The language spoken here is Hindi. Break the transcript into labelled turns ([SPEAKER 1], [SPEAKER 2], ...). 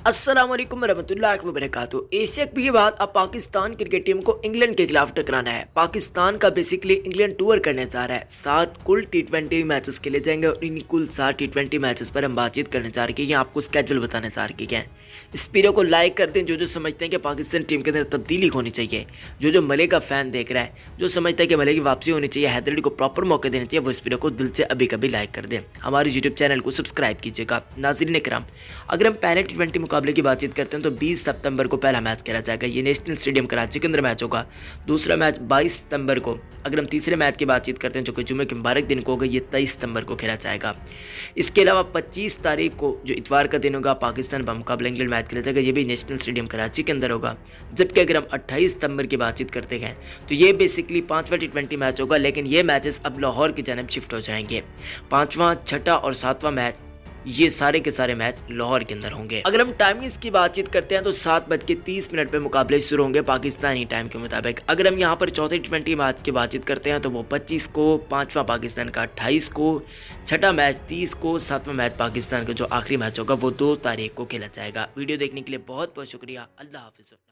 [SPEAKER 1] अस्सलाम वालेकुम वरहमतुल्लाहि वबरकातुहू। एशिया कप के बाद अब पाकिस्तान क्रिकेट टीम को इंग्लैंड के खिलाफ टकराना है। पाकिस्तान का बेसिकली इंग्लैंड टूर करने जा रहा है। 7 कुल टी20 मैचेस खेले जाएंगे और इन कुल 7 टी20 मैचेस पर हम बातचीत करने जा रहे हैं। आपको स्केड्यूल बताने जा रहे हैं। इस वीडियो को लाइक कर दें जो समझते हैं कि पाकिस्तान टीम के अंदर तब्दीली होनी चाहिए। जो मले का फैन देख रहा है, जो समझता है कि मले की वापसी होनी चाहिए, हैदर अली को प्रॉपर मौके देने चाहिए, वो इस वीडियो को दिल से अभी कभी लाइक कर दें। हमारे यूट्यूब चैनल को सब्सक्राइब कीजिएगा। नाज़रीन इकराम, अगर हम पहले टी20 मुकाबले की बातचीत करते हैं तो 20 सितंबर को पहला मैच खेला जाएगा। ये नेशनल स्टेडियम कराची के अंदर मैच होगा। दूसरा मैच 22 सितंबर को। अगर हम तीसरे मैच की बातचीत करते हैं जो कि जुम्मे के मुबारक दिन को होगा, ये 23 सितंबर को खेला जाएगा। इसके अलावा 25 तारीख को जो इतवार का दिन होगा, पाकिस्तान मुकाबला इंग्लैंड मैच खेला जाएगा। ये भी नेशनल स्टेडियम कराची के अंदर होगा। जबकि अगर हम 28 सितंबर की बातचीत करते हैं तो ये बेसिकली 5वां टी20 मैच होगा, लेकिन ये मैचेस अब लाहौर की जानब शिफ्ट हो जाएंगे। 5वां, 6वां और 7वां मैच, ये सारे के सारे मैच लाहौर के अंदर होंगे। अगर हम टाइमिंग्स की बातचीत करते हैं तो 7:30 पे मुकाबले शुरू होंगे पाकिस्तानी टाइम के मुताबिक। अगर हम यहाँ पर चौथे टी20 मैच की बातचीत करते हैं तो वो 25 को, 5वां पाकिस्तान का 28 को, 6वां मैच 30 को, 7वां मैच पाकिस्तान का जो आखिरी मैच होगा वो 2 तारीख को खेला जाएगा। वीडियो देखने के लिए बहुत बहुत शुक्रिया। अल्लाह हाफिज़।